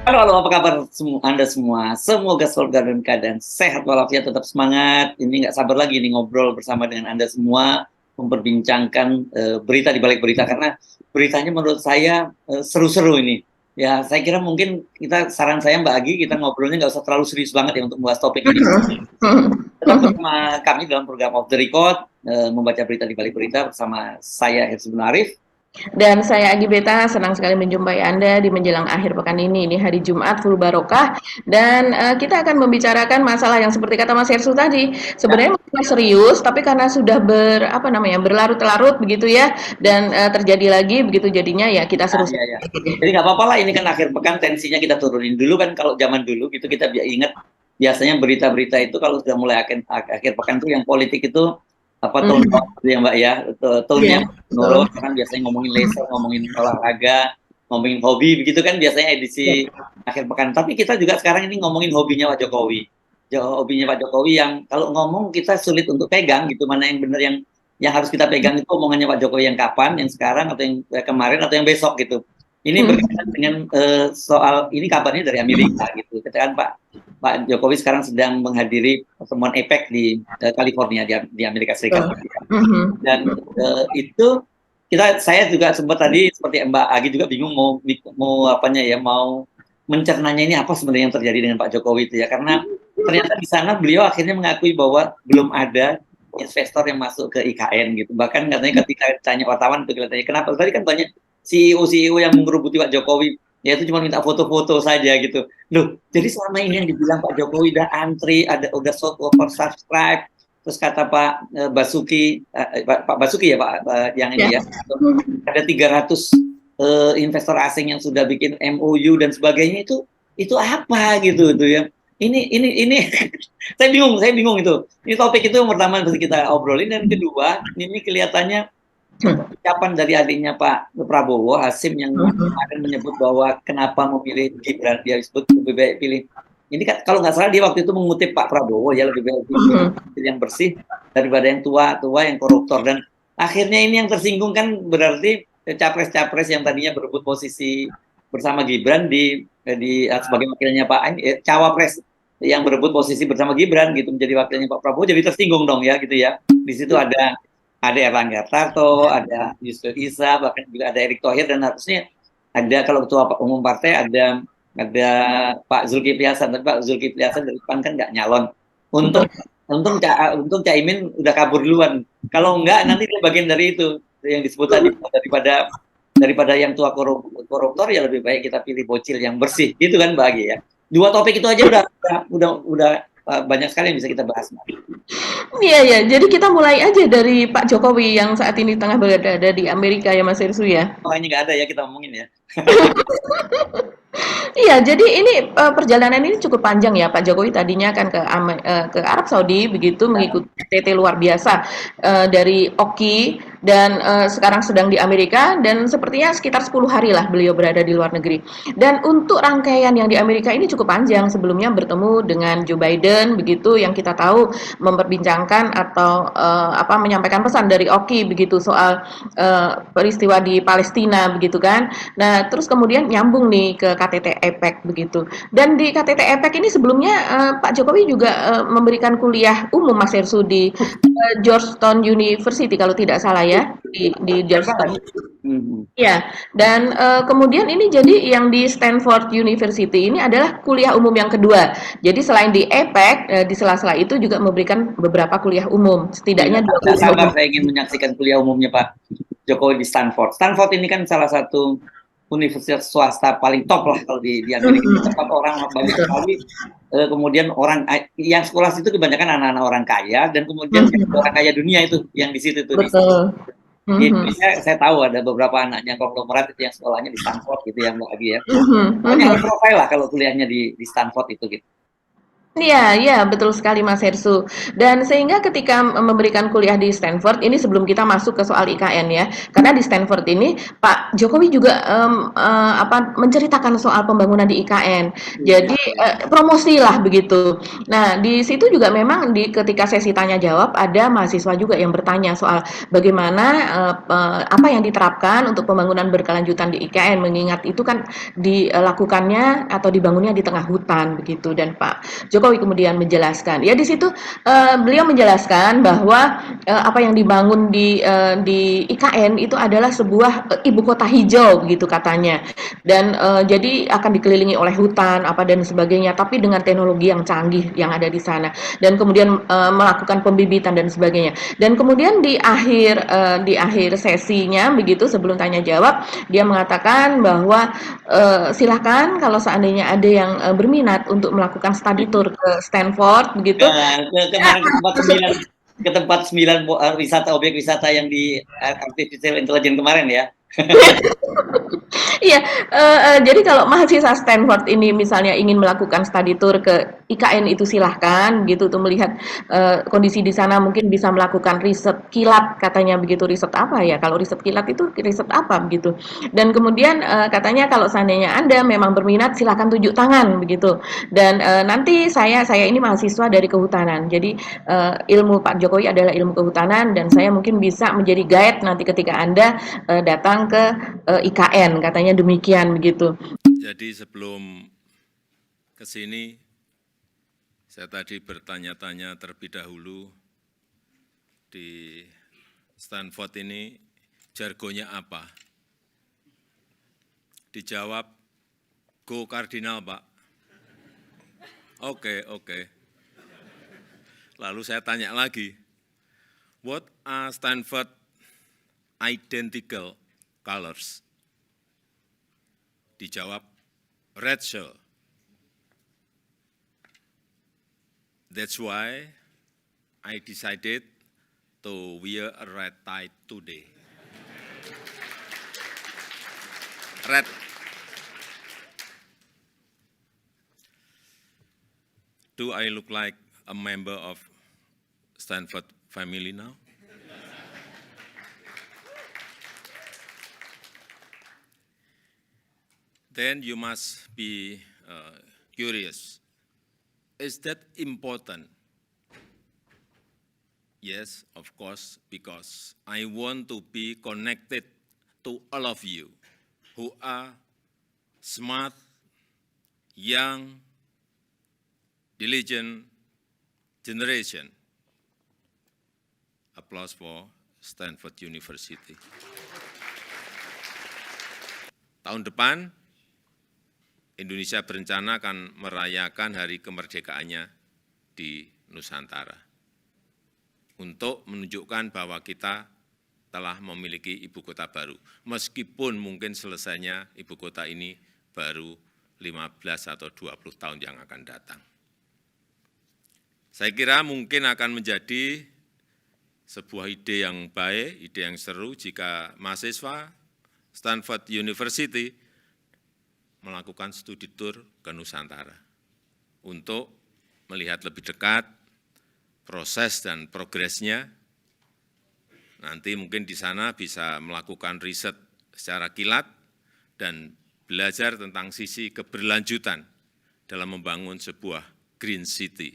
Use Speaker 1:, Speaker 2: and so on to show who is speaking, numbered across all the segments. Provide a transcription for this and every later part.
Speaker 1: Halo, halo, apa kabar Anda semua? Semoga selalu dalam keadaan sehat walafiat, tetap semangat. Ini nggak sabar lagi nih ngobrol bersama dengan Anda semua, memperbincangkan berita di balik berita, karena beritanya menurut saya seru-seru ini. Ya, saya kira mungkin saran saya Mbak Agi, kita ngobrolnya nggak usah terlalu serius banget ya untuk membahas topik ini. Tetap bersama kami dalam program Off the Record, membaca berita di balik berita bersama saya, Hifzul Arif.
Speaker 2: Dan saya Agi Beta, senang sekali menjumpai Anda di menjelang akhir pekan ini. Ini hari Jumat full barokah dan kita akan membicarakan masalah yang seperti kata Mas Hersu tadi.
Speaker 1: Ya,
Speaker 2: Sebenarnya masalah serius, tapi karena sudah berlarut-larut begitu ya, dan terjadi lagi begitu jadinya ya kita
Speaker 1: ya,
Speaker 2: seru.
Speaker 1: ya, ya. Jadi nggak apa-apa lah, ini kan akhir pekan, tensinya kita turunin dulu kan. Kalau zaman dulu gitu kita ingat biasanya berita-berita itu kalau sudah mulai akhir pekan tuh yang politik itu apa tone
Speaker 2: Mhm.
Speaker 1: down gitu ya Mbak ya, tone-nya
Speaker 2: Iya, betul.
Speaker 1: menurun, karena biasanya ngomongin leisure, ngomongin olahraga, ngomongin hobi begitu kan biasanya
Speaker 2: Ya.
Speaker 1: edisi akhir pekan. Tapi kita juga sekarang ini ngomongin hobinya Pak Jokowi. Hobinya Pak Jokowi yang kalau ngomong kita sulit untuk pegang gitu, mana yang benar, yang harus kita pegang itu omongannya Pak Jokowi yang kapan, yang sekarang atau yang kemarin atau yang besok gitu. Ini
Speaker 2: Mhm.
Speaker 1: berkaitan dengan soal ini, kabarnya dari Amerika gitu. Kita kan Pak Jokowi sekarang sedang menghadiri pertemuan APEC di California di Amerika Serikat.
Speaker 2: Betul. Mhm.
Speaker 1: Dan itu saya juga sempat tadi seperti Mbak Agi juga bingung mau mau apanya ya, mau mencernanya ini apa sebenarnya yang terjadi dengan Pak Jokowi itu ya, karena ternyata di sana beliau akhirnya mengakui bahwa belum ada investor yang masuk ke IKN gitu. Bahkan katanya ketika tanya wartawan itu katanya kenapa tadi kan banyak CEO yang mengerubuti Pak Jokowi, ya itu cuma minta foto-foto saja gitu. Loh, jadi selama ini yang dibilang Pak Jokowi udah antri, udah sold over subscribe, terus kata Pak Basuki, Pak Basuki ya Pak, yang
Speaker 2: Ya.
Speaker 1: ini ya,
Speaker 2: Mhm.
Speaker 1: ada 300 investor asing yang sudah bikin MOU dan sebagainya, itu apa gitu tuh ya. Ini saya bingung itu. Ini topik itu yang pertama yang kita obrolin, dan kedua ini kelihatannya ucapan dari adiknya Pak Prabowo, Hasim, yang
Speaker 2: Mhm.
Speaker 1: kemarin menyebut bahwa kenapa memilih Gibran, dia sebut lebih baik pilih. Ini kan kalau nggak salah dia waktu itu mengutip Pak Prabowo ya, lebih baik pilih
Speaker 2: Mhm.
Speaker 1: yang bersih daripada yang tua-tua yang koruptor. Dan akhirnya ini yang tersinggung kan berarti capres-capres yang tadinya berebut posisi bersama Gibran sebagai wakilnya cawapres yang berebut posisi bersama Gibran gitu menjadi wakilnya Pak Prabowo, jadi tersinggung dong ya gitu ya. Di situ ada Erlangga Tarto, ada Yusril Iza, bahkan juga ada Erick Thohir, dan harusnya ada kalau ketua umum partai ada Pak Zulkifli Hasan, tapi Pak Zulkifli Hasan dari depan kan nggak nyalon. Untung
Speaker 2: Betul.
Speaker 1: untung Caimin udah kabur duluan. Kalau nggak nanti dia bagian dari itu yang disebut tadi, daripada yang tua koruptor, ya lebih baik kita pilih bocil yang bersih gitu kan Mbak Agi ya. Dua topik itu aja udah banyak sekali yang bisa kita bahas Mbak.
Speaker 2: Iya ya, jadi kita mulai aja dari Pak Jokowi yang saat ini tengah berada di Amerika ya Mas Hersu ya.
Speaker 1: Makanya nggak ada ya kita ngomongin ya.
Speaker 2: Iya, jadi ini perjalanan ini cukup panjang ya. Pak Jokowi tadinya kan ke Arab Saudi begitu mengikuti KTT luar biasa dari Oki dan sekarang sedang di Amerika dan sepertinya sekitar 10 hari lah beliau berada di luar negeri. Dan untuk rangkaian yang di Amerika ini cukup panjang. Sebelumnya bertemu dengan Joe Biden begitu yang kita tahu memperbincangkan atau menyampaikan pesan dari Oki begitu soal peristiwa di Palestina begitu kan. Nah, terus kemudian nyambung nih ke KTT APEC begitu. Dan di KTT APEC ini sebelumnya Pak Jokowi juga memberikan kuliah umum Mas Hersu di Georgetown University kalau tidak salah ya di
Speaker 1: Keren banget.
Speaker 2: Georgetown.
Speaker 1: Mhm.
Speaker 2: Ya, dan kemudian ini jadi yang di Stanford University ini adalah kuliah umum yang kedua. Jadi selain di APEC, di sela-sela itu juga memberikan beberapa kuliah umum,
Speaker 1: Gila,
Speaker 2: setidaknya dua
Speaker 1: nggak
Speaker 2: kuliah
Speaker 1: sabar
Speaker 2: umum.
Speaker 1: saya ingin menyaksikan kuliah umumnya Pak Jokowi di Stanford. Stanford ini kan salah satu universitas swasta paling top lah kalau di Amerika. Tempat orang banyak sekali, kemudian orang yang sekolah situ kebanyakan anak-anak orang kaya, dan kemudian orang kaya dunia itu yang di situ tuh
Speaker 2: Betul.
Speaker 1: di
Speaker 2: Mhm.
Speaker 1: Indonesia. Saya tahu ada beberapa anaknya konglomerat itu yang sekolahnya di Stanford gitu ya Mbak Agi ya.
Speaker 2: Mhm,
Speaker 1: Pokoknya
Speaker 2: mhm.
Speaker 1: high profile lah kalau kuliahnya di Stanford itu gitu.
Speaker 2: Iya, iya, betul sekali Mas Hersu. Dan sehingga ketika memberikan kuliah di Stanford, ini sebelum kita masuk ke soal IKN ya, karena di Stanford ini Pak Jokowi juga menceritakan soal pembangunan di IKN.
Speaker 1: Iya.
Speaker 2: Jadi promosi lah begitu. Nah, di situ juga memang ketika sesi tanya jawab ada mahasiswa juga yang bertanya soal bagaimana apa yang diterapkan untuk pembangunan berkelanjutan di IKN, mengingat itu kan dilakukannya atau dibangunnya di tengah hutan begitu. Dan Pak Jokowi kemudian menjelaskan. Ya di situ beliau menjelaskan bahwa apa yang dibangun di IKN itu adalah sebuah ibu kota hijau begitu katanya. Dan jadi akan dikelilingi oleh hutan apa dan sebagainya, tapi dengan teknologi yang canggih yang ada di sana. Dan kemudian melakukan pembibitan dan sebagainya. Dan kemudian di akhir sesinya begitu sebelum tanya jawab dia mengatakan bahwa silakan kalau seandainya ada yang berminat untuk melakukan study tour ke Stanford begitu.
Speaker 1: Kemarin ke tempat 9 wisata, objek wisata yang di artificial intelligence kemarin ya.
Speaker 2: Iya, jadi kalau mahasiswa Stanford ini misalnya ingin melakukan study tour ke IKN itu silahkan gitu untuk melihat kondisi di sana, mungkin bisa melakukan riset kilat katanya begitu. Riset apa ya? Kalau riset kilat itu riset apa begitu. Dan kemudian katanya kalau seandainya Anda memang berminat silahkan tunjuk tangan begitu. Dan nanti saya ini mahasiswa dari kehutanan. Jadi ilmu Pak Jokowi adalah ilmu kehutanan dan saya mungkin bisa menjadi guide nanti ketika Anda datang ke IKN katanya demikian begitu.
Speaker 3: Jadi sebelum ke sini saya tadi bertanya-tanya terlebih dahulu di Stanford ini jargonnya apa? Dijawab, go kardinal Pak. Oke. Lalu saya tanya lagi, what are Stanford identical colors? Dijawab, red shirt. That's why I decided to wear a red tie today. Red. Do I look like a member of Stanford family now? Then you must be curious. Is that important? Yes, of course, because I want to be connected to all of you who are smart, young, diligent generation. Applause for Stanford University. Tahun depan, Indonesia berencana akan merayakan hari kemerdekaannya di Nusantara untuk menunjukkan bahwa kita telah memiliki ibu kota baru. Meskipun mungkin selesainya ibu kota ini baru 15 atau 20 tahun yang akan datang. Saya kira mungkin akan menjadi sebuah ide yang baik, ide yang seru jika mahasiswa Stanford University melakukan studi tour ke Nusantara untuk melihat lebih dekat proses dan progresnya. Nanti mungkin di sana bisa melakukan riset secara kilat dan belajar tentang sisi keberlanjutan dalam membangun sebuah green city.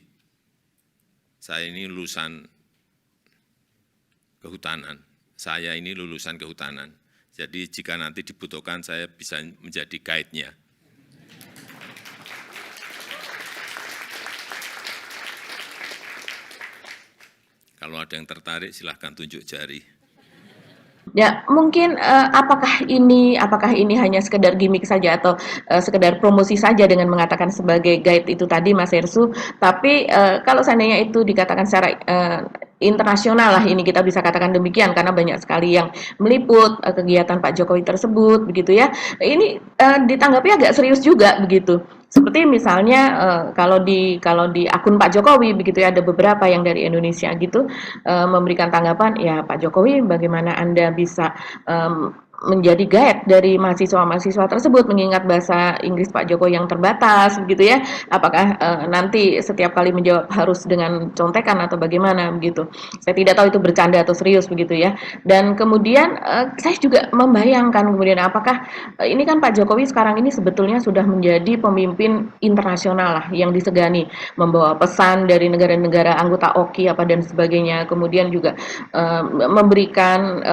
Speaker 3: Saya ini lulusan kehutanan. Jadi jika nanti dibutuhkan saya bisa menjadi guide-nya. Kalau ada yang tertarik silahkan tunjuk jari.
Speaker 2: Ya, mungkin apakah ini hanya sekedar gimmick saja atau sekedar promosi saja dengan mengatakan sebagai guide itu tadi Mas Hersu, tapi kalau seandainya itu dikatakan secara internasional lah ini kita bisa katakan demikian karena banyak sekali yang meliput kegiatan Pak Jokowi tersebut begitu ya. Ini ditanggapi agak serius juga begitu. Seperti misalnya kalau di akun Pak Jokowi begitu ya ada beberapa yang dari Indonesia gitu memberikan tanggapan ya Pak Jokowi bagaimana Anda bisa menjadi guide dari mahasiswa-mahasiswa tersebut mengingat bahasa Inggris Pak Joko yang terbatas begitu ya. Apakah nanti setiap kali menjawab harus dengan contekan atau bagaimana begitu. Saya tidak tahu itu bercanda atau serius begitu ya. Dan kemudian saya juga membayangkan kemudian apakah ini kan Pak Jokowi sekarang ini sebetulnya sudah menjadi pemimpin internasional lah yang disegani, membawa pesan dari negara-negara anggota OKI apa dan sebagainya. Kemudian juga memberikan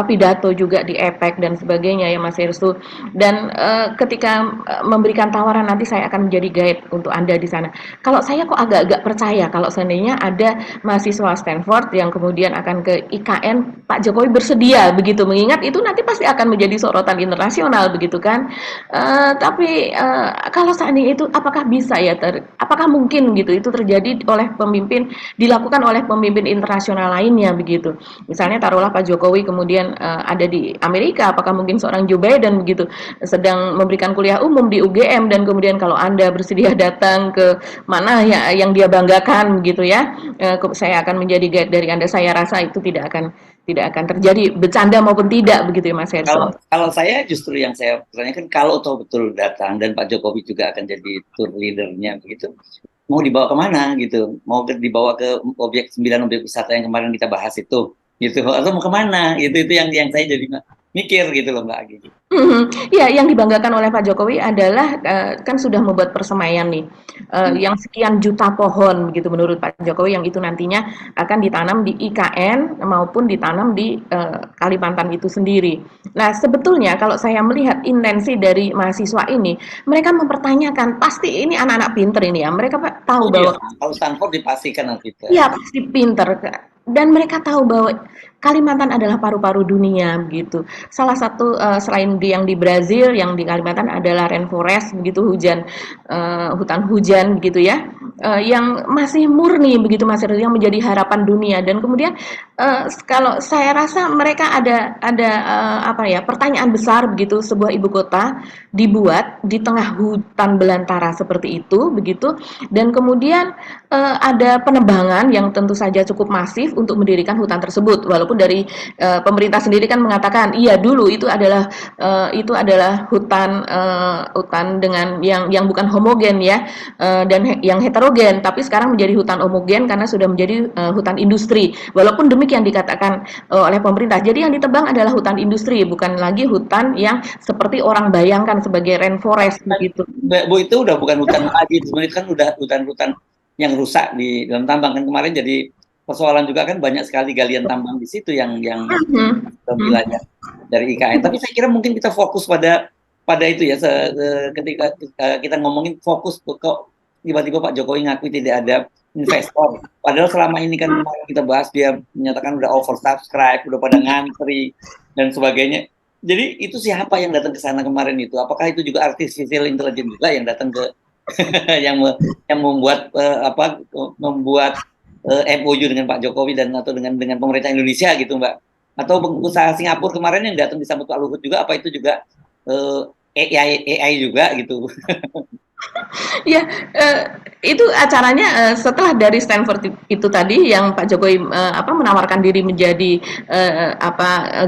Speaker 2: pidato juga di APEC dan sebagainya ya Mas Herstu. Dan ketika memberikan tawaran nanti saya akan menjadi guide untuk Anda di sana. Kalau saya kok agak-agak percaya kalau seandainya ada mahasiswa Stanford yang kemudian akan ke IKN, Pak Jokowi bersedia begitu, mengingat itu nanti pasti akan menjadi sorotan internasional begitu kan. Tapi kalau seandainya itu apakah bisa ya apakah mungkin gitu itu terjadi oleh dilakukan oleh pemimpin internasional lainnya begitu. Misalnya taruhlah Pak Jokowi kemudian ada di Amerika, apakah mungkin seorang Joe Biden begitu sedang memberikan kuliah umum di UGM dan kemudian kalau Anda bersedia datang ke mana ya yang dia banggakan begitu ya, saya akan menjadi guide dari Anda. Saya rasa itu tidak akan terjadi bercanda maupun tidak begitu ya Mas Herso.
Speaker 1: Kalau saya justru yang saya pertanyakan kalau tahu betul datang dan Pak Jokowi juga akan jadi tour leadernya begitu, mau dibawa kemana gitu, mau dibawa ke objek 9 objek wisata yang kemarin kita bahas itu gitu, atau mau kemana gitu, itu yang saya jadi mikir gitu loh Mbak Agi.
Speaker 2: Ya, yang dibanggakan oleh Pak Jokowi adalah kan sudah membuat persemaian nih, yang sekian juta pohon begitu menurut Pak Jokowi yang itu nantinya akan ditanam di IKN maupun ditanam di Kalimantan itu sendiri. Nah, sebetulnya kalau saya melihat intensi dari mahasiswa ini, mereka mempertanyakan pasti ini anak-anak pinter ini ya, mereka tahu bahwa
Speaker 1: kalau Stanford dipastikan nanti itu.
Speaker 2: Iya, pasti pinter dan mereka tahu bahwa Kalimantan adalah paru-paru dunia begitu. Salah satu selain yang di Brazil, yang di Kalimantan adalah rainforest begitu, hutan hujan begitu ya, yang masih murni begitu Mas Heru, yang menjadi harapan dunia. Dan kemudian kalau saya rasa mereka ada pertanyaan besar begitu, sebuah ibu kota dibuat di tengah hutan belantara seperti itu begitu, dan kemudian ada penebangan yang tentu saja cukup masif untuk mendirikan hutan tersebut. Walaupun dari pemerintah sendiri kan mengatakan iya dulu itu adalah hutan dengan yang bukan homogen ya, dan yang heterogen, tapi sekarang menjadi hutan homogen karena sudah menjadi hutan industri. Walaupun demikian dikatakan oleh pemerintah. Jadi yang ditebang adalah hutan industri, bukan lagi hutan yang seperti orang bayangkan sebagai rainforest begitu.
Speaker 1: Bu, itu udah bukan hutan lagi, sebenarnya kan udah hutan-hutan yang rusak di dalam tambang kan. Kemarin jadi persoalan juga kan, banyak sekali galian tambang di situ yang wilayah dari IKN. Tapi saya kira mungkin kita fokus pada itu ya, ketika kita ngomongin fokus kok tiba-tiba Pak Jokowi ngakui tidak ada investor. Padahal selama ini kan kita bahas dia menyatakan udah oversubscribe, udah pada ngantri dan sebagainya. Jadi itu siapa yang datang ke sana kemarin itu? Apakah itu juga artificial intelligence juga yang datang ke yang membuat MOU dengan Pak Jokowi atau dengan pemerintah Indonesia gitu Mbak? Atau pengusaha Singapura kemarin yang datang disambut Pak Luhut juga, apa itu juga AI juga gitu?
Speaker 2: Ya, itu acaranya setelah dari Stanford itu tadi yang Pak Jokowi menawarkan diri menjadi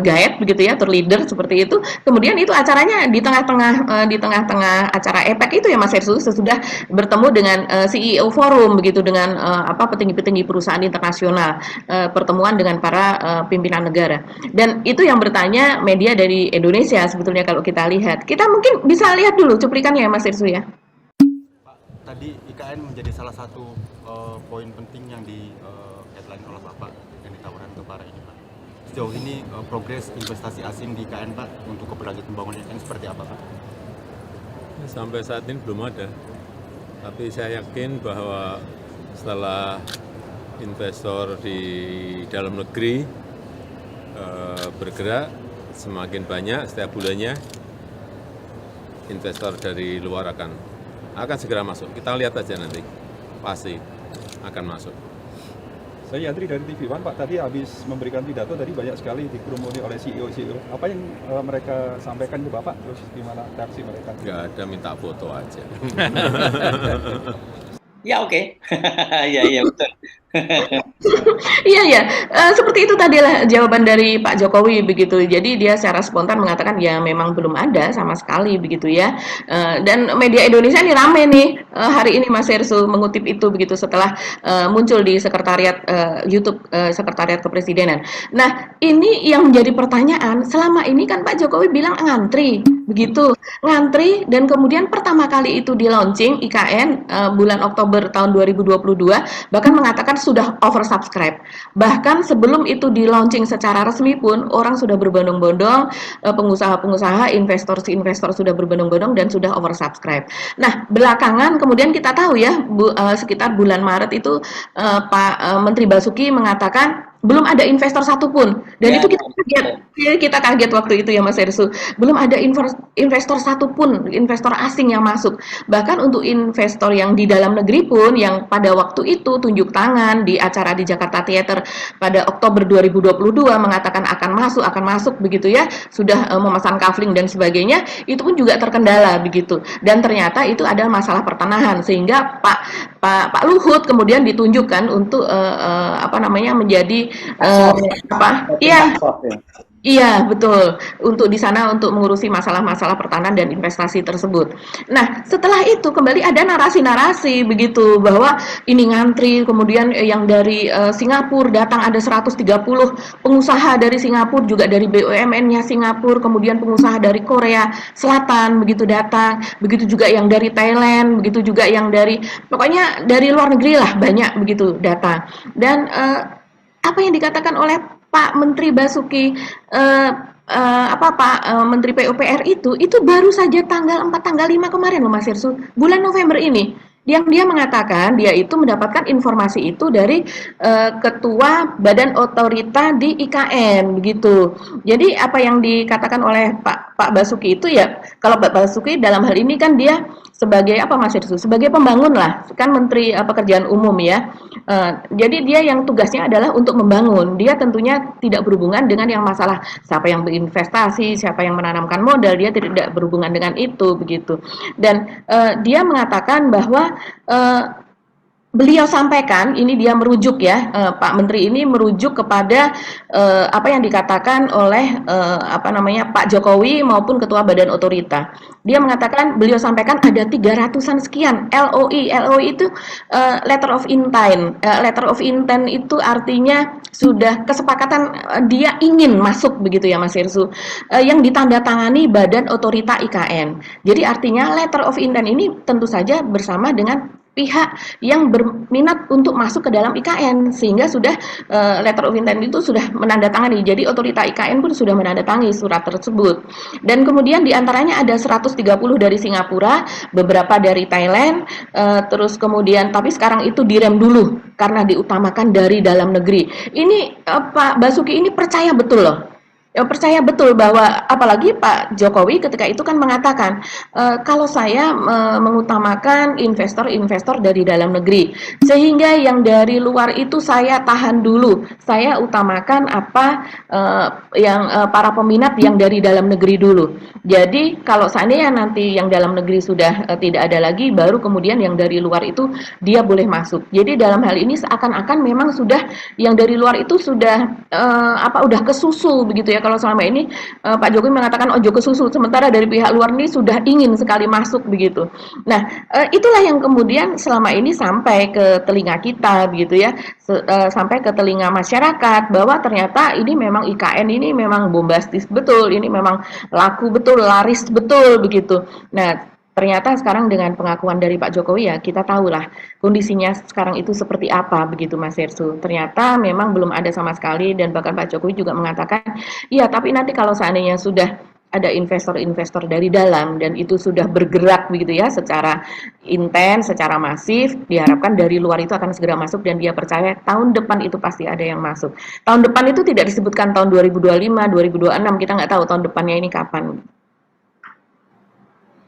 Speaker 2: guide begitu ya, tour leader seperti itu. Kemudian itu acaranya di tengah-tengah acara APEC itu ya Mas Hersu, sesudah bertemu dengan CEO forum begitu, dengan petinggi-petinggi perusahaan internasional, pertemuan dengan para pimpinan negara. Dan itu yang bertanya media dari Indonesia sebetulnya kalau kita lihat. Kita mungkin bisa lihat dulu cuplikannya ya Mas Hersu ya.
Speaker 4: Tadi IKN menjadi salah satu poin penting yang di headline oleh Bapak yang ditawarkan ke para ini Pak. Sejauh ini progres investasi asing di IKN Pak untuk keberlanjutan pembangunan IKN seperti apa Pak?
Speaker 3: Sampai saat ini belum ada. Tapi saya yakin bahwa setelah investor di dalam negeri bergerak semakin banyak setiap bulannya, investor dari luar akan segera masuk. Kita lihat aja nanti, pasti akan masuk.
Speaker 5: Saya Yandri dari TV One Pak, tadi habis memberikan pidato tadi banyak sekali dikerumuni oleh CEO. Apa yang mereka sampaikan ke Bapak, terus gimana reaksi mereka?
Speaker 3: Nggak ada, minta foto aja.
Speaker 1: Ya oke. Ya betul.
Speaker 2: Iya ya, seperti itu tadilah jawaban dari Pak Jokowi begitu. Jadi dia secara spontan mengatakan ya memang belum ada sama sekali begitu ya. Dan media Indonesia ini rame nih hari ini Mas Hersu mengutip itu begitu setelah muncul di sekretariat YouTube sekretariat kepresidenan. Nah ini yang menjadi pertanyaan selama ini kan Pak Jokowi bilang ngantri begitu, ngantri dan kemudian pertama kali itu di launching IKN bulan Oktober tahun 2022 bahkan mengatakan sudah oversubscribe. Bahkan sebelum itu di launching secara resmi pun orang sudah berbondong-bondong, pengusaha-pengusaha, investor-investor sudah berbondong-bondong dan sudah oversubscribe. Nah, belakangan kemudian kita tahu ya sekitar bulan Maret itu Pak Menteri Basuki mengatakan belum ada investor satupun dan
Speaker 1: Ya,
Speaker 2: itu kita kaget waktu itu ya Mas Hersu, belum ada investor satupun, investor asing yang masuk. Bahkan untuk investor yang di dalam negeri pun yang pada waktu itu tunjuk tangan di acara di Jakarta Theater pada Oktober 2022 mengatakan akan masuk begitu ya, sudah memesan kafling dan sebagainya, itu pun juga terkendala begitu. Dan ternyata itu adalah masalah pertanahan sehingga Pak Luhut kemudian ditunjukkan untuk menjadi iya. Iya, betul. Untuk di sana untuk mengurusi masalah-masalah pertahanan dan investasi tersebut. Nah, setelah itu kembali ada narasi-narasi begitu bahwa ini ngantri, kemudian yang dari Singapura datang ada 130 pengusaha dari Singapura juga dari BUMN-nya Singapura, kemudian pengusaha dari Korea Selatan begitu datang, begitu juga yang dari Thailand, begitu juga yang dari pokoknya dari luar negeri lah banyak begitu datang. Dan apa yang dikatakan oleh Pak Menteri Basuki Menteri PUPR itu baru saja tanggal 4 tanggal 5 kemarin loh Mas Hirsu, bulan November ini. Yang dia mengatakan dia itu mendapatkan informasi itu dari ketua Badan Otorita di IKN begitu. Jadi apa yang dikatakan oleh Pak Basuki itu ya, kalau Pak Basuki dalam hal ini kan dia sebagai apa Mas Hirsu? Sebagai pembangun lah, kan Menteri Pekerjaan Umum ya. Jadi dia yang tugasnya adalah untuk membangun. Dia tentunya tidak berhubungan dengan yang masalah siapa yang berinvestasi, siapa yang menanamkan modal. Dia tidak berhubungan dengan itu begitu. Dan dia mengatakan bahwa beliau sampaikan, ini dia merujuk ya, Pak Menteri ini merujuk kepada apa yang dikatakan oleh Pak Jokowi maupun Ketua Badan Otorita. Dia mengatakan, beliau sampaikan ada 300-an sekian LOI. LOI itu letter of intent. Letter of intent itu artinya sudah kesepakatan dia ingin masuk begitu ya Mas Hirsu, yang ditandatangani Badan Otorita IKN. Jadi artinya letter of intent ini tentu saja bersama dengan pihak yang berminat untuk masuk ke dalam IKN sehingga sudah letter of intent itu sudah menandatangani. Jadi otorita IKN pun sudah menandatangani surat tersebut. Dan kemudian diantaranya ada 130 dari Singapura, beberapa dari Thailand, terus kemudian tapi sekarang itu direm dulu karena diutamakan dari dalam negeri. Ini Pak Basuki ini percaya betul loh. Percaya betul bahwa apalagi Pak Jokowi ketika itu kan mengatakan kalau saya mengutamakan investor-investor dari dalam negeri sehingga yang dari luar itu saya tahan dulu, saya utamakan para peminat yang dari dalam negeri dulu. Jadi kalau seandainya nanti yang dalam negeri sudah tidak ada lagi, baru kemudian yang dari luar itu dia boleh masuk. Jadi dalam hal ini seakan-akan memang sudah yang dari luar itu sudah udah kesusu begitu ya. Kalau selama ini Pak Jokowi mengatakan ojo kesusu, sementara dari pihak luar ini sudah ingin sekali masuk begitu. Nah, itulah yang kemudian selama ini sampai ke telinga kita begitu ya, sampai ke telinga masyarakat bahwa ternyata ini memang IKN ini memang bombastis betul, ini memang laku betul, laris betul begitu. Nah, ternyata sekarang dengan pengakuan dari Pak Jokowi ya kita tahulah kondisinya sekarang itu seperti apa begitu Mas Hersu. Ternyata memang belum ada sama sekali dan bahkan Pak Jokowi juga mengatakan, iya tapi nanti kalau seandainya sudah ada investor-investor dari dalam dan itu sudah bergerak begitu ya secara intens, secara masif, diharapkan dari luar itu akan segera masuk dan dia percaya tahun depan itu pasti ada yang masuk. Tahun depan itu tidak disebutkan tahun 2025, 2026, kita nggak tahu tahun depannya ini kapan.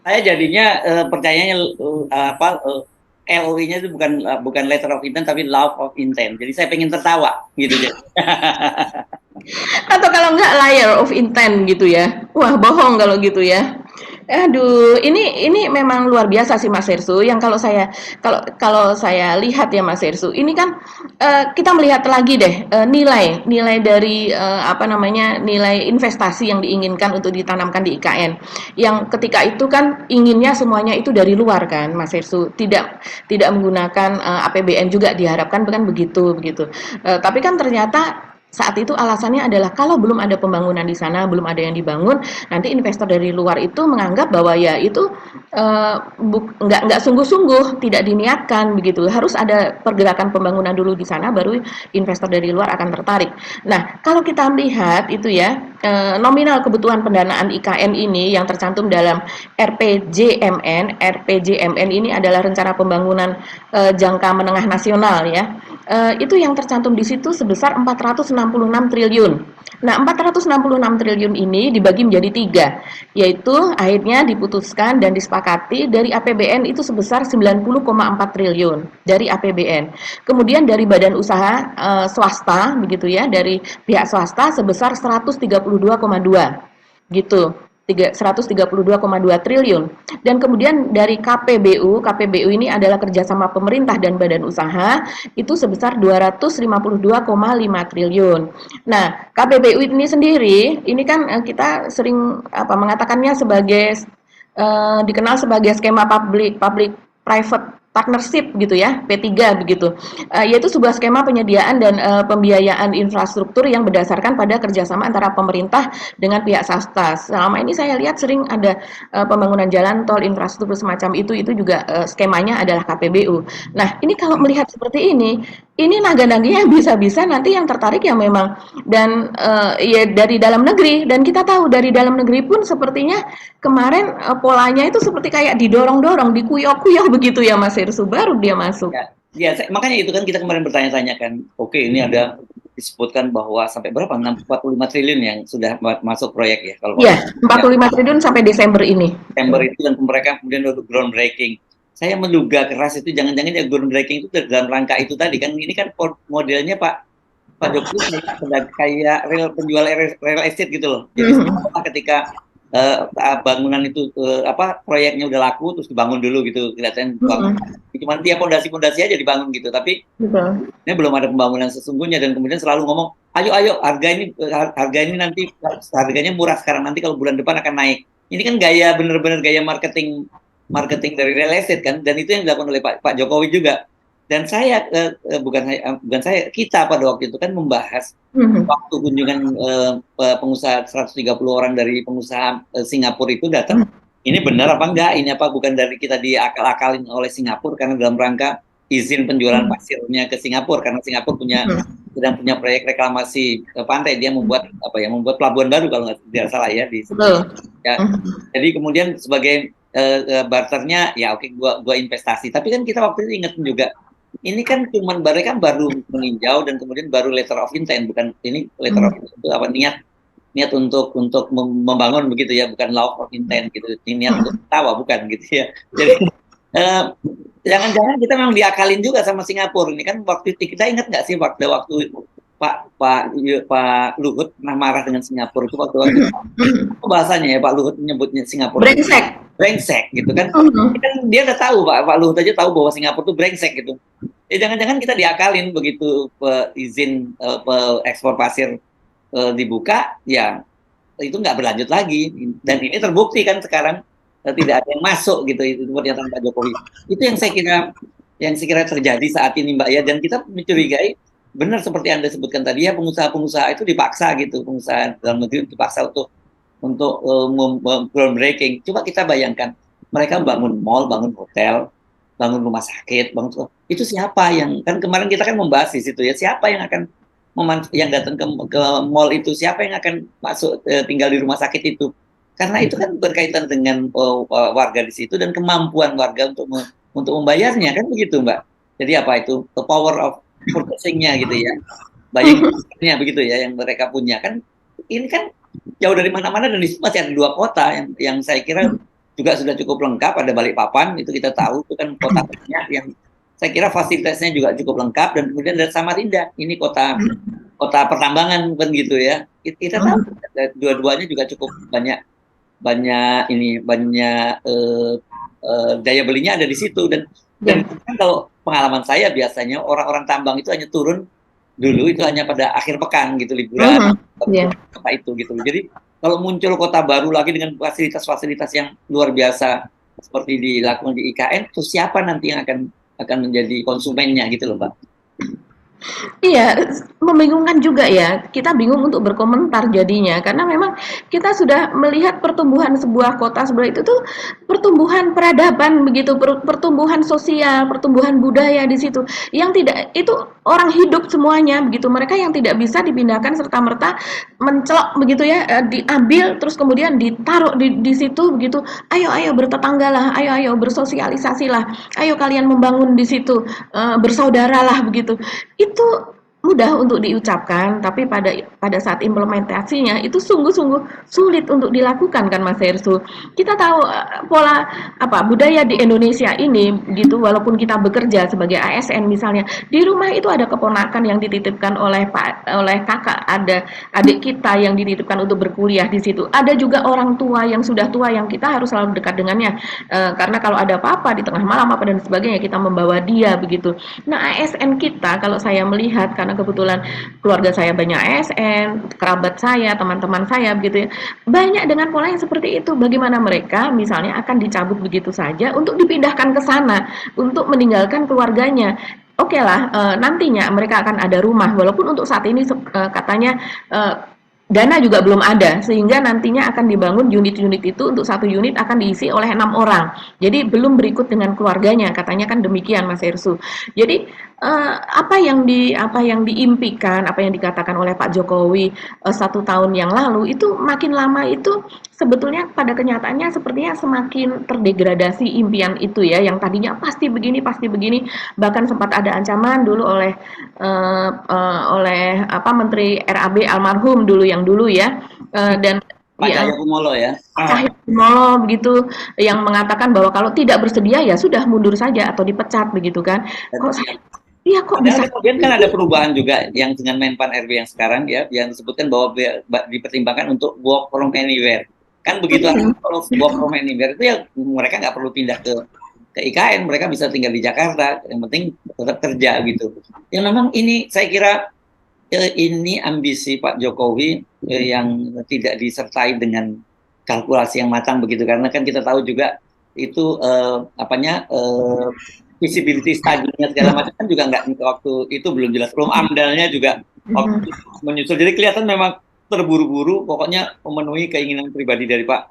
Speaker 1: Saya jadinya percayanya LOI-nya itu bukan letter of intent tapi love of intent. Jadi saya pengen tertawa gitu deh.
Speaker 2: Atau kalau enggak liar of intent gitu ya. Wah, bohong kalau gitu ya. Aduh, ini memang luar biasa sih Mas Hersu. Yang kalau saya lihat ya Mas Hersu, ini kan kita melihat lagi deh nilai dari apa namanya nilai investasi yang diinginkan untuk ditanamkan di IKN. Yang ketika itu kan inginnya semuanya itu dari luar kan, Mas Hersu. Tidak menggunakan APBN juga diharapkan bukan begitu. Tapi kan ternyata saat itu alasannya adalah kalau belum ada pembangunan di sana, belum ada yang dibangun, nanti investor dari luar itu menganggap bahwa ya itu nggak sungguh-sungguh, tidak diniatkan begitu. Harus ada pergerakan pembangunan dulu di sana, baru investor dari luar akan tertarik. Nah, kalau kita melihat itu ya nominal kebutuhan pendanaan IKN ini yang tercantum dalam RPJMN. RPJMN ini adalah rencana pembangunan jangka menengah nasional ya. Itu yang tercantum di situ sebesar 466 triliun. Nah, 466 triliun ini dibagi menjadi 3, yaitu akhirnya diputuskan dan disepakati dari APBN itu sebesar 90,4 triliun dari APBN. Kemudian dari badan usaha swasta begitu ya, dari pihak swasta sebesar 132,2 gitu. 132,2 triliun. Dan kemudian dari KPBU ini adalah kerjasama pemerintah dan badan usaha, itu sebesar 252,5 triliun. Nah, KPBU ini sendiri, ini kan kita sering mengatakannya sebagai dikenal sebagai skema public private partnership gitu ya, P3 begitu. Yaitu sebuah skema penyediaan dan pembiayaan infrastruktur yang berdasarkan pada kerjasama antara pemerintah dengan pihak swasta. Selama ini saya lihat sering ada pembangunan jalan tol, infrastruktur semacam itu juga skemanya adalah KPBU. Nah, ini kalau melihat seperti ini naga-naganya bisa-bisa nanti yang tertarik yang memang dan ya dari dalam negeri, dan kita tahu dari dalam negeri pun sepertinya kemarin polanya itu seperti kayak didorong-dorong, dikuyok-kuyok begitu ya Mas Hirsu, baru dia masuk.
Speaker 1: Ya, makanya itu kan kita kemarin bertanya-tanya kan, oke ini ada disebutkan bahwa sampai berapa? 45 triliun yang sudah masuk proyek ya. Kalau
Speaker 2: Iya, 45 triliun sampai Desember ini.
Speaker 1: Desember itu dan mereka kemudian untuk groundbreaking. Saya menduga keras itu jangan-jangan ya groundbreaking itu dalam rangka itu tadi kan, ini kan modelnya Pak Jokowi kayak penjual real estate gitu loh. Jadi ketika bangunan itu proyeknya udah laku terus dibangun dulu gitu, kelihatan cuma dia pondasi aja dibangun gitu, tapi ini belum ada pembangunan sesungguhnya, dan kemudian selalu ngomong ayo harga ini nanti harganya murah sekarang, nanti kalau bulan depan akan naik. Ini kan bener-bener gaya marketing dari real estate kan, dan itu yang dilakukan oleh Pak Jokowi juga. Dan saya kita pada waktu itu kan membahas waktu kunjungan pengusaha 130 orang dari pengusaha Singapura itu datang, ini benar apa enggak, ini apa bukan dari kita diakal-akalin oleh Singapura karena dalam rangka izin penjualan pasirnya ke Singapura, karena Singapura sedang punya proyek reklamasi pantai, dia membuat pelabuhan baru kalau tidak salah ya jadi kemudian sebagai barternya ya oke, gua investasi, tapi kan kita waktu itu ingat juga ini kan mereka baru meninjau dan kemudian baru letter of intent, bukan ini letter of intent itu niat untuk membangun begitu ya, bukan law of intent gitu, ini niat untuk tawa bukan gitu ya. Jadi jangan-jangan kita memang diakalin juga sama Singapura ini kan. Waktu itu kita ingat nggak sih waktu Pak Luhut pernah marah dengan Singapura itu waktu bahasanya ya, Pak Luhut menyebutnya Singapura brengsek gitu kan. Kan dia udah tahu Pak Luhut aja tahu bahwa Singapura itu brengsek gitu. Jangan-jangan kita diakalin begitu izin ekspor pasir dibuka, ya itu nggak berlanjut lagi, dan ini terbukti kan sekarang tidak ada yang masuk gitu, itu pernyataan Pak Jokowi. Itu yang saya kira terjadi saat ini Mbak ya, dan kita mencurigai benar seperti Anda sebutkan tadi ya, pengusaha-pengusaha itu dipaksa gitu, pengusaha dalam negeri dipaksa untuk groundbreaking. Coba kita bayangkan mereka bangun mall, bangun hotel, bangun rumah sakit, itu siapa yang kan kemarin kita kan membahas di situ ya, siapa yang akan yang datang ke mall itu, siapa yang akan masuk tinggal di rumah sakit itu, karena itu kan berkaitan dengan warga di situ dan kemampuan warga untuk membayarnya kan begitu Mbak. Jadi apa itu the power of purchasing-nya gitu ya, bayarnya begitu ya yang mereka punya kan. Ini kan jauh dari mana-mana, dan di situ masih ada 2 kota yang saya kira juga sudah cukup lengkap. Ada Balikpapan, itu kita tahu itu kan kota banyak yang saya kira fasilitasnya juga cukup lengkap, dan kemudian ada Samarinda, ini kota pertambangan kan gitu ya. Kita tahu dua-duanya juga cukup banyak daya belinya ada di situ, dan kan kalau pengalaman saya biasanya orang-orang tambang itu hanya turun dulu itu hanya pada akhir pekan gitu, liburan apa itu gitu. Jadi kalau muncul kota baru lagi dengan fasilitas-fasilitas yang luar biasa seperti dilakukan di IKN, terus siapa nanti yang akan menjadi konsumennya gitu loh, Pak.
Speaker 2: Iya, membingungkan juga ya. Kita bingung untuk berkomentar jadinya karena memang kita sudah melihat pertumbuhan sebuah kota sebuah itu tuh pertumbuhan peradaban begitu, pertumbuhan sosial, pertumbuhan budaya di situ. Yang tidak itu orang hidup semuanya begitu. Mereka yang tidak bisa dipindahkan serta-merta mencelok begitu ya, diambil terus kemudian ditaruh di situ begitu. Ayo bertetanggalah, ayo bersosialisasilah. Ayo kalian membangun di situ, bersaudaralah begitu. Itu mudah untuk diucapkan, tapi pada saat implementasinya itu sungguh-sungguh sulit untuk dilakukan kan Mas Hersu. Kita tahu pola budaya di Indonesia ini gitu, walaupun kita bekerja sebagai ASN misalnya, di rumah itu ada keponakan yang dititipkan oleh kakak, ada adik kita yang dititipkan untuk berkuliah di situ. Ada juga orang tua yang sudah tua yang kita harus selalu dekat dengannya. Karena kalau ada apa-apa di tengah malam apa dan sebagainya kita membawa dia begitu. Nah, ASN kita kalau saya melihat karena kebetulan keluarga saya banyak ASN, kerabat saya, teman-teman saya begitu ya. Banyak dengan pola yang seperti itu. Bagaimana mereka misalnya akan dicabut begitu saja untuk dipindahkan ke sana untuk meninggalkan keluarganya. Oke lah, nantinya mereka akan ada rumah walaupun untuk saat ini katanya dana juga belum ada, sehingga nantinya akan dibangun unit-unit itu untuk satu unit akan diisi oleh 6 orang. Jadi belum berikut dengan keluarganya, katanya kan demikian Mas Hersu. Jadi apa yang diimpikan, apa yang dikatakan oleh Pak Jokowi 1 tahun yang lalu itu makin lama itu sebetulnya pada kenyataannya sepertinya semakin terdegradasi impian itu ya, yang tadinya pasti begini, bahkan sempat ada ancaman dulu oleh Menteri RAB almarhum yang dulu ya, dan
Speaker 1: Pak Cahyokumolo ya.
Speaker 2: Cahyokumolo begitu yang mengatakan bahwa kalau tidak bersedia ya sudah mundur saja atau dipecat begitu kan. Kok bisa?
Speaker 1: Kemudian kan ada perubahan juga yang dengan Menpan RB yang sekarang ya, yang disebutkan bahwa dipertimbangkan untuk work from anywhere. Kan begitu, kalau work from anywhere itu ya mereka nggak perlu pindah ke IKN, mereka bisa tinggal di Jakarta, yang penting tetap kerja gitu. Yang memang ini saya kira ini ambisi Pak Jokowi yang tidak disertai dengan kalkulasi yang matang begitu, karena kan kita tahu juga itu visibility study-nya segala macam kan juga nggak, waktu itu belum jelas, belum amdalnya juga waktu menyusul. Jadi kelihatan memang terburu-buru, pokoknya memenuhi keinginan pribadi dari Pak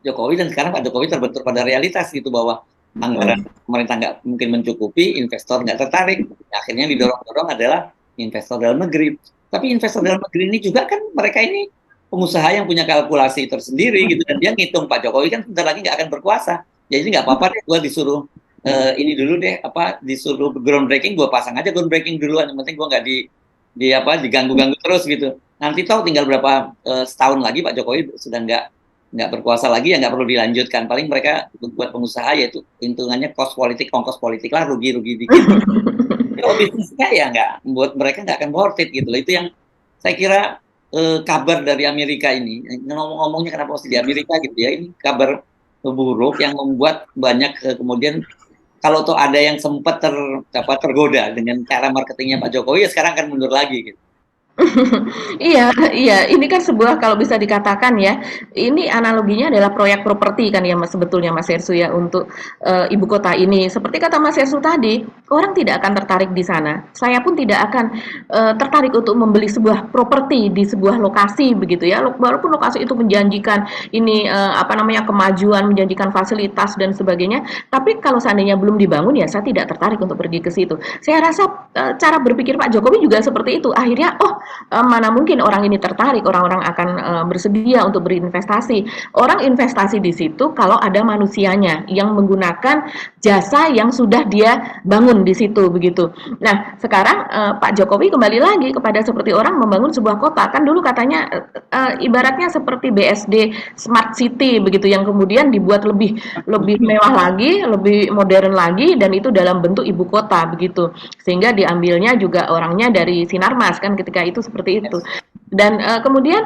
Speaker 1: Jokowi, dan sekarang Pak Jokowi terbentur pada realitas gitu bahwa anggaran pemerintah nggak mungkin mencukupi, investor nggak tertarik, akhirnya didorong-dorong adalah investor dalam negeri. Tapi investor dalam negeri ini juga kan mereka ini pengusaha yang punya kalkulasi tersendiri gitu, dan dia ngitung Pak Jokowi kan sebentar lagi nggak akan berkuasa, jadi nggak apa-apa deh gue disuruh ini dulu deh, disuruh groundbreaking, gue pasang aja groundbreaking duluan, yang penting gue nggak diganggu-ganggu terus gitu. Nanti tahu tinggal berapa setahun lagi Pak Jokowi sudah nggak berkuasa lagi, ya nggak perlu dilanjutkan. Paling mereka buat pengusaha yaitu hitungannya ongkos politik lah, rugi dikit. Kalau bisnisnya ya nggak, buat mereka nggak akan worth it gitu. Itu yang saya kira kabar dari Amerika ini, ngomong-ngomongnya kenapa mesti di Amerika gitu ya, ini kabar buruk yang membuat banyak kemudian kalau tuh ada yang sempat tergoda dengan cara marketingnya Pak Jokowi, ya sekarang akan mundur lagi gitu.
Speaker 2: Iya, ini kan sebuah, kalau bisa dikatakan ya, ini analoginya adalah proyek properti kan ya Mas, sebetulnya Mas Hersu ya, untuk ibu kota ini. Seperti kata Mas Hersu tadi, orang tidak akan tertarik di sana. Saya pun tidak akan tertarik untuk membeli sebuah properti di sebuah lokasi begitu ya. Walaupun lokasi itu menjanjikan ini kemajuan, menjanjikan fasilitas dan sebagainya, tapi kalau seandainya belum dibangun ya saya tidak tertarik untuk pergi ke situ. Saya rasa cara berpikir Pak Jokowi juga seperti itu. Akhirnya mana mungkin orang ini tertarik, orang-orang akan bersedia untuk berinvestasi. Orang investasi di situ kalau ada manusianya yang menggunakan jasa yang sudah dia bangun di situ begitu. Nah, sekarang Pak Jokowi kembali lagi kepada seperti orang membangun sebuah kota. Kan dulu katanya ibaratnya seperti BSD Smart City begitu, yang kemudian dibuat lebih mewah lagi, lebih modern lagi, dan itu dalam bentuk ibu kota begitu. Sehingga diambilnya juga orangnya dari Sinarmas kan ketika itu seperti itu. Dan kemudian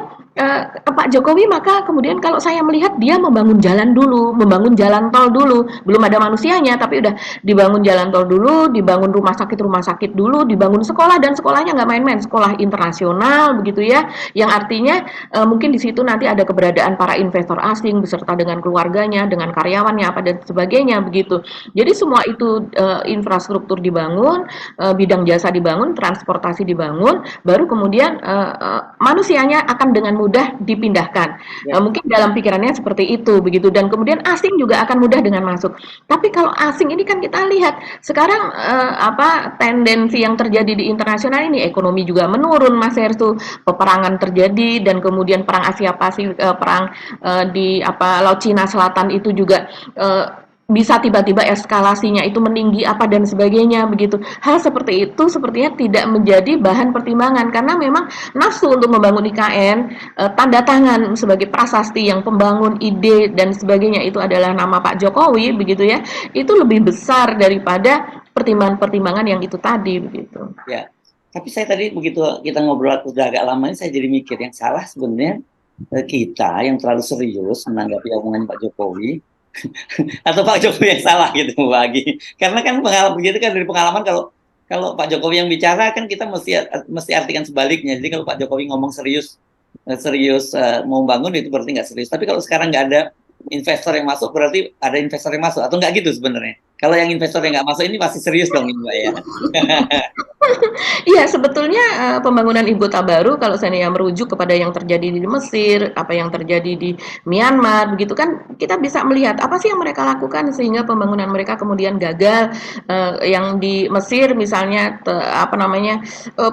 Speaker 2: Pak Jokowi maka kemudian kalau saya melihat dia membangun jalan dulu, membangun jalan tol dulu, belum ada manusianya tapi udah dibangun jalan tol dulu, dibangun rumah sakit dulu, dibangun sekolah dan sekolahnya nggak main-main, sekolah internasional begitu ya, yang artinya mungkin di situ nanti ada keberadaan para investor asing beserta dengan keluarganya, dengan karyawannya apa dan sebagainya begitu. Jadi semua itu infrastruktur dibangun, bidang jasa dibangun, transportasi dibangun, baru kemudian manusianya akan dengan mudah dipindahkan.
Speaker 1: Ya.
Speaker 2: Mungkin dalam pikirannya seperti itu begitu dan kemudian asing juga akan mudah dengan masuk. Tapi kalau asing ini kan kita lihat sekarang tendensi yang terjadi di internasional ini ekonomi juga menurun Mas Hersu, peperangan terjadi dan kemudian perang Asia Pasifik perang di Laut Cina Selatan itu juga bisa tiba-tiba eskalasinya itu meninggi apa dan sebagainya begitu. Hal seperti itu sepertinya tidak menjadi bahan pertimbangan karena memang nafsu untuk membangun IKN, tanda tangan sebagai prasasti yang pembangun ide dan sebagainya itu adalah nama Pak Jokowi begitu ya. Itu lebih besar daripada pertimbangan-pertimbangan yang itu tadi begitu.
Speaker 1: Ya. Tapi saya tadi begitu kita ngobrol udah agak lama ini saya jadi mikir yang salah sebenarnya kita yang terlalu serius menanggapi omongan Pak Jokowi atau Pak Jokowi yang salah gitu Mbak Agi. Karena kan pengalaman begitu kan dari pengalaman kalau Pak Jokowi yang bicara kan kita mesti artikan sebaliknya. Jadi kalau Pak Jokowi ngomong serius mau bangun itu berarti nggak serius. Tapi kalau sekarang nggak ada investor yang masuk berarti ada investor yang masuk atau nggak gitu sebenarnya. Kalau yang investor yang nggak masuk ini pasti serius dong ini Mbak ya.
Speaker 2: Iya, sebetulnya pembangunan ibu kota baru kalau saya merujuk kepada yang terjadi di Mesir, apa yang terjadi di Myanmar, begitu kan kita bisa melihat apa sih yang mereka lakukan sehingga pembangunan mereka kemudian gagal. Yang di Mesir misalnya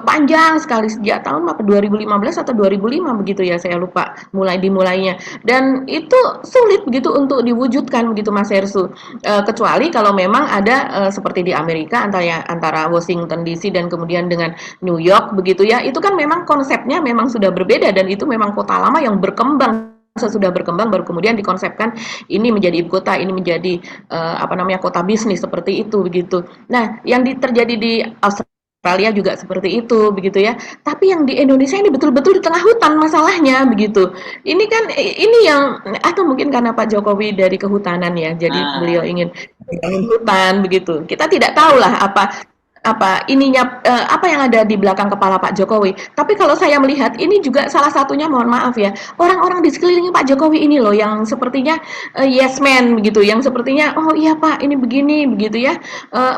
Speaker 2: panjang sekali sejak tahun 2015 atau 2005 begitu ya saya lupa dimulainya dan itu sulit begitu untuk diwujudkan begitu Mas Hersu. Kecuali kalau memang ada seperti di Amerika antara Washington DC dan kemudian dengan New York begitu ya, itu kan memang konsepnya memang sudah berbeda dan itu memang kota lama yang berkembang. Sesudah berkembang baru kemudian dikonsepkan ini menjadi ibu kota, ini menjadi kota bisnis seperti itu begitu. Nah, yang terjadi di Australia juga seperti itu begitu ya. Tapi yang di Indonesia ini betul-betul di tengah hutan masalahnya begitu. Ini kan ini yang atau mungkin karena Pak Jokowi dari kehutanan ya. Jadi beliau ingin hutan begitu. Kita tidak tahu lah apa yang ada di belakang kepala Pak Jokowi. Tapi kalau saya melihat ini juga salah satunya mohon maaf ya, orang-orang di sekeliling Pak Jokowi ini loh yang sepertinya yes man begitu, yang sepertinya oh iya Pak ini begini begitu ya.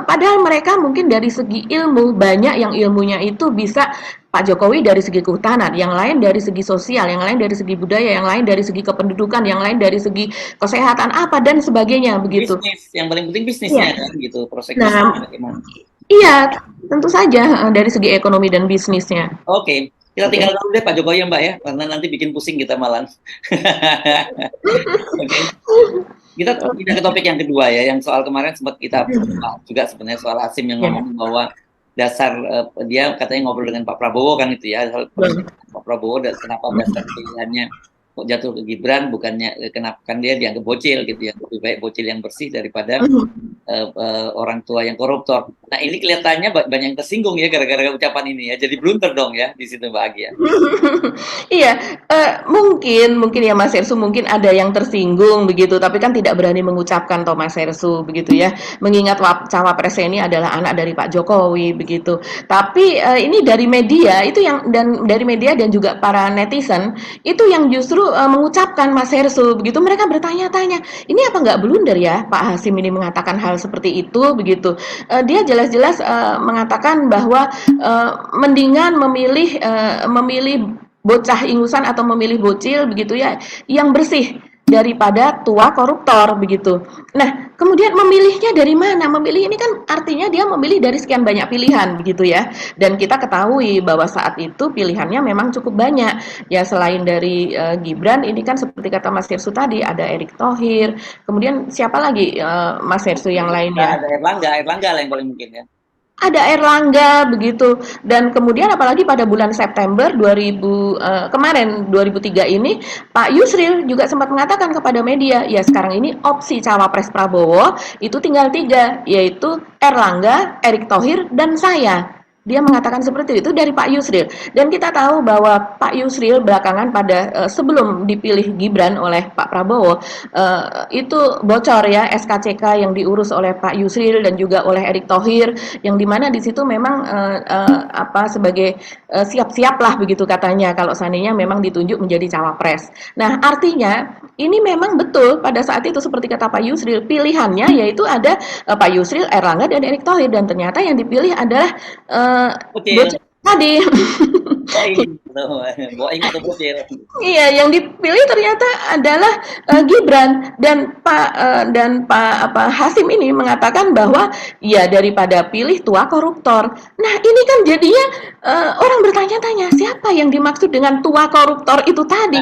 Speaker 2: Padahal mereka mungkin dari segi ilmu banyak yang ilmunya itu bisa Pak Jokowi dari segi kehutanan, yang lain dari segi sosial, yang lain dari segi budaya, yang lain dari segi kependudukan, yang lain dari segi kesehatan apa dan sebagainya begitu.
Speaker 1: Bisnis, yang paling penting bisnisnya kan gitu, proses bagaimana.
Speaker 2: Iya, tentu saja dari segi ekonomi dan bisnisnya.
Speaker 1: Oke, kita tinggal dulu deh Pak Jokowi ya Mbak ya, karena nanti bikin pusing kita malam. Oke. Kita pindah ke topik yang kedua ya, yang soal kemarin sempat kita juga sebenarnya soal Hasim yang ngomong bahwa dasar dia katanya ngobrol dengan Pak Prabowo kan itu ya, Pak Prabowo dan kenapa dasar pilihannya kok jatuh ke Gibran, bukannya kenapa kan dia dianggap bocil gitu ya, lebih baik bocil yang bersih daripada orang tua yang koruptor. Nah ini kelihatannya banyak yang tersinggung ya gara-gara ucapan ini ya, jadi blunter dong ya di situ Mbak Agi ya.
Speaker 2: Iya, mungkin ya Mas Hersu mungkin ada yang tersinggung begitu, tapi kan tidak berani mengucapkan toh Mas Hersu begitu ya. Mengingat cawapres ini adalah anak dari Pak Jokowi begitu. Tapi ini dari media itu dari media dan juga para netizen itu yang justru mengucapkan Mas Hersu begitu. Mereka bertanya-tanya, ini apa nggak blunder ya Pak Hasim ini mengatakan hal seperti itu begitu. Dia jelas-jelas mengatakan bahwa mendingan memilih bocah ingusan atau memilih bocil begitu ya yang bersih daripada tua koruptor begitu. Nah, kemudian memilihnya dari mana? Memilih ini kan artinya dia memilih dari sekian banyak pilihan begitu ya. Dan kita ketahui bahwa saat itu pilihannya memang cukup banyak. Ya selain dari Gibran ini kan seperti kata Mas Hersu tadi ada Erick Thohir, kemudian siapa lagi Mas Hersu yang lainnya?
Speaker 1: Ada Erlangga lah yang paling mungkin ya.
Speaker 2: Ada Erlangga begitu dan kemudian apalagi pada bulan September 2003 ini Pak Yusril juga sempat mengatakan kepada media ya sekarang ini opsi cawapres Prabowo itu tinggal 3 yaitu Erlangga, Erick Thohir dan saya Dia mengatakan seperti itu dari Pak Yusril. Dan kita tahu bahwa Pak Yusril belakangan pada sebelum dipilih Gibran oleh Pak Prabowo, itu bocor ya SKCK yang diurus oleh Pak Yusril dan juga oleh Erick Thohir, yang dimana di situ memang sebagai siap-siap lah begitu katanya kalau seandainya memang ditunjuk menjadi cawapres. Nah artinya ini memang betul pada saat itu seperti kata Pak Yusril, pilihannya yaitu ada Pak Yusril, Erlangga dan Erick Thohir, dan ternyata yang dipilih adalah
Speaker 1: Kucil,
Speaker 2: bocor tadi.
Speaker 1: boing, boing atau kucil.
Speaker 2: Iya, yang dipilih ternyata adalah Gibran, dan Pak Hasim ini mengatakan bahwa ya daripada pilih tua koruptor. Nah, ini kan jadinya orang bertanya-tanya siapa yang dimaksud dengan tua koruptor itu tadi.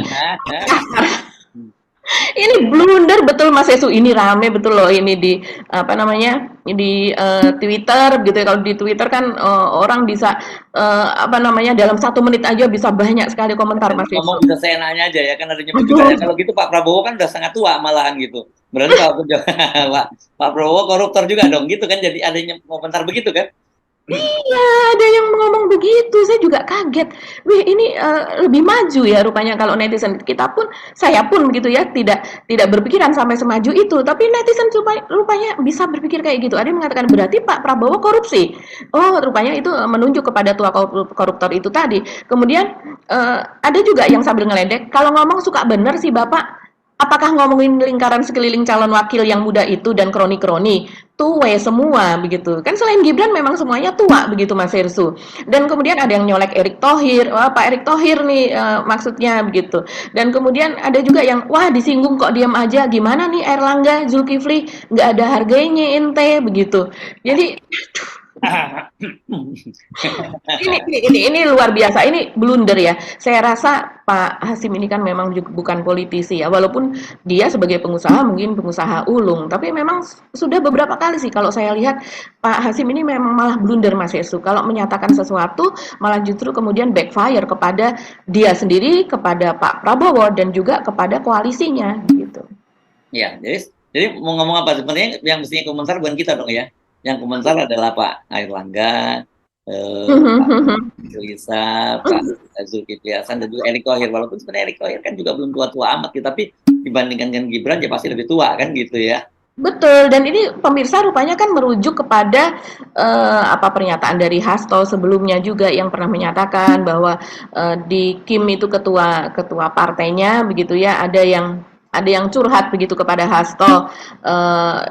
Speaker 2: Ini blunder betul Mas Yesu, ini rame betul loh ini di Twitter gitu ya. Kalau di Twitter kan orang bisa dalam 1 menit aja bisa banyak sekali komentar Mas Yesu.
Speaker 1: Ngomong bisa seenaknya aja ya, kan ada nyebut juga ya. Kalau gitu Pak Prabowo kan udah sangat tua malahan gitu. Berarti Pak Prabowo koruptor juga dong gitu kan, jadi ada yang komentar begitu kan.
Speaker 2: Iya, ada yang ngomong begitu. Saya juga kaget. Wih, ini lebih maju ya rupanya kalau netizen. Saya pun begitu ya, tidak berpikiran sampai semaju itu. Tapi netizen rupanya bisa berpikir kayak gitu. Ada yang mengatakan berarti Pak Prabowo korupsi. Oh, rupanya itu menunjuk kepada tua koruptor itu tadi. Kemudian ada juga yang sambil ngeledek, kalau ngomong suka bener sih Bapak. Apakah ngomongin lingkaran sekeliling calon wakil yang muda itu dan kroni-kroni? Tua semua begitu. Kan selain Gibran memang semuanya tua begitu Mas Hersu. Dan kemudian ada yang nyolek Erick Thohir. Wah, Pak Erick Thohir nih maksudnya begitu. Dan kemudian ada juga yang wah disinggung kok diam aja. Gimana nih Erlangga, Zulkifli nggak ada harganya ente begitu. Jadi ini luar biasa, ini blunder ya. Saya rasa Pak Hasim ini kan memang bukan politisi ya, walaupun dia sebagai pengusaha mungkin pengusaha ulung, tapi memang sudah beberapa kali sih kalau saya lihat Pak Hasim ini memang malah blunder Mas Yesu. Kalau menyatakan sesuatu malah justru kemudian backfire kepada dia sendiri, kepada Pak Prabowo dan juga kepada koalisinya gitu.
Speaker 1: Ya, jadi mau ngomong apa sebenarnya yang mestinya komentar bukan kita dong ya. Yang komentar adalah Pak Airlangga, Pak Zulisa, Pak Zulkifli Hasan, dan juga Erick Thohir. Walaupun sebenarnya Erick Thohir kan juga belum tua-tua amat, gitu, tapi dibandingkan dengan Gibran ya pasti lebih tua kan gitu ya.
Speaker 2: Betul, dan ini pemirsa rupanya kan merujuk kepada pernyataan dari Hasto sebelumnya juga yang pernah menyatakan bahwa di Kim itu ketua partainya begitu ya, ada yang curhat begitu kepada Hasto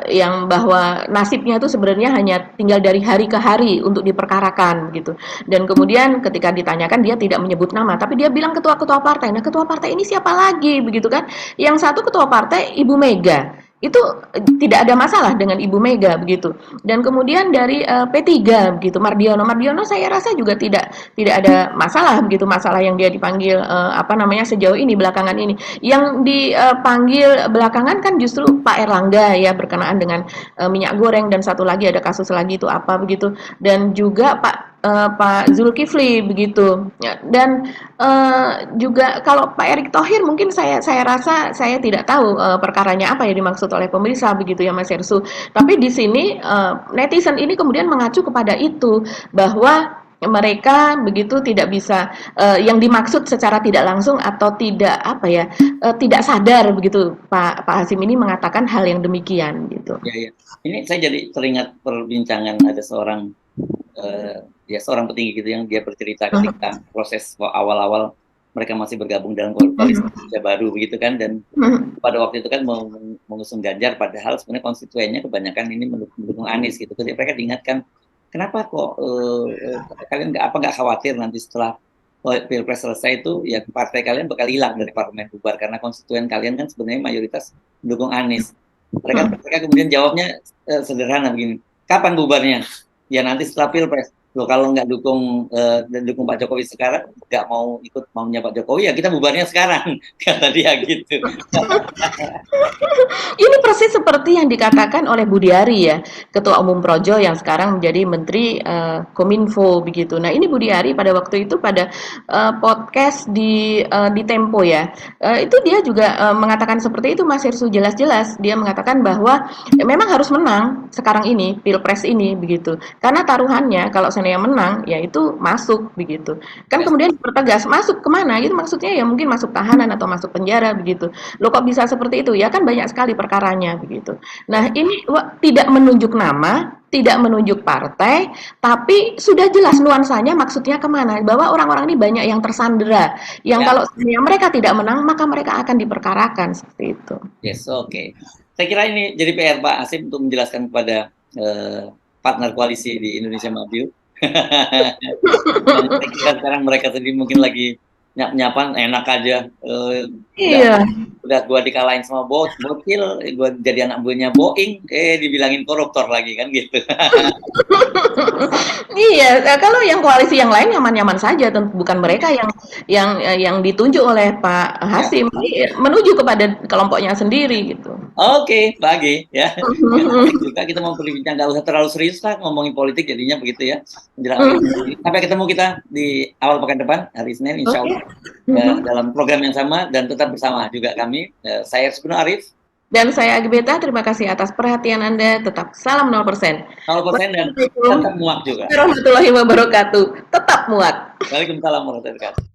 Speaker 2: yang bahwa nasibnya itu sebenarnya hanya tinggal dari hari ke hari untuk diperkarakan gitu. Dan kemudian ketika ditanyakan dia tidak menyebut nama, tapi dia bilang ketua-ketua partai. Nah, ketua partai ini siapa lagi begitu kan? Yang satu ketua partai Ibu Mega. Itu tidak ada masalah dengan Ibu Mega begitu. Dan kemudian dari P3 begitu, Mardiono saya rasa juga tidak ada masalah begitu, masalah yang dia dipanggil sejauh ini belakangan ini. Yang dipanggil belakangan kan justru Pak Erlangga ya, berkenaan dengan minyak goreng, dan satu lagi ada kasus lagi itu apa begitu, dan juga Pak Zulkifli begitu. Dan juga kalau Pak Erick Thohir mungkin saya rasa saya tidak tahu perkaranya apa yang dimaksud oleh pemirsa begitu ya Mas Hersu. Tapi di sini netizen ini kemudian mengacu kepada itu, bahwa mereka begitu tidak bisa yang dimaksud secara tidak langsung atau tidak tidak sadar begitu Pak Hasim ini mengatakan hal yang demikian gitu.
Speaker 1: Ya. Ini saya jadi teringat perbincangan ada seorang petinggi gitu yang dia bercerita ketika proses awal-awal mereka masih bergabung dalam koalisi Indonesia Baru begitu kan, dan pada waktu itu kan mengusung Ganjar, padahal sebenarnya konstituennya kebanyakan ini mendukung Anies gitu. Jadi mereka diingatkan, kenapa kok kalian nggak khawatir nanti setelah Pilpres selesai itu ya partai kalian bakal hilang dari parlemen, bubar, karena konstituen kalian kan sebenarnya mayoritas mendukung Anies. Mereka kemudian jawabnya sederhana begini, kapan bubarnya? Ya nanti setelah Pilpres. Loh, kalau nggak dukung Pak Jokowi sekarang, nggak mau ikut maunya Pak Jokowi, ya kita bubarnya sekarang, kata dia gitu.
Speaker 2: Ini persis seperti yang dikatakan oleh Budiari ya, Ketua Umum Projo yang sekarang menjadi Menteri Kominfo begitu. Nah, ini Budiari pada waktu itu pada podcast di Tempo ya, itu dia juga mengatakan seperti itu Mas Hersu, jelas-jelas dia mengatakan bahwa memang harus menang sekarang ini Pilpres ini begitu. Karena taruhannya kalau yang menang, ya itu masuk begitu. Kan kemudian dipertegas, masuk kemana? Itu maksudnya ya mungkin masuk tahanan atau masuk penjara begitu. Loh kok bisa seperti itu? Ya kan banyak sekali perkaranya begitu. Nah ini tidak menunjuk nama, tidak menunjuk partai, tapi sudah jelas nuansanya maksudnya kemana. Bahwa orang-orang ini banyak yang tersandera, yang
Speaker 1: Ya.
Speaker 2: kalau mereka tidak menang, maka mereka akan diperkarakan seperti itu.
Speaker 1: Yes, oke. Saya kira ini jadi PR Pak Hasim untuk menjelaskan kepada partner koalisi di Indonesia Maju. Dan saya kira sekarang mereka tadi mungkin lagi nyap-nyapan, enak aja.
Speaker 2: Iya.
Speaker 1: Udah gua dikalahin sama bocil, gua jadi anak buahnya Boeing, dibilangin koruptor lagi kan gitu.
Speaker 2: Iya, kalau yang koalisi yang lain nyaman-nyaman saja, bukan mereka yang ditunjuk oleh Pak Hasim, menuju kepada kelompoknya sendiri gitu.
Speaker 1: Oke, bagi ya. Juga kita mau berbincang, nggak usah terlalu serius lah ngomongin politik jadinya begitu ya. Menjelang sampai ketemu kita di awal pekan depan hari Senin insya Allah dalam program yang sama dan tetap bersama juga kami. Saya Rizky Arif.
Speaker 2: Dan saya Agbeta, terima kasih atas perhatian Anda. Tetap salam 0%.
Speaker 1: 0% dan tetap muak juga.
Speaker 2: Warahmatullahi wabarakatuh. Tetap muak.
Speaker 1: Waalaikumsalam warahmatullahi wabarakatuh.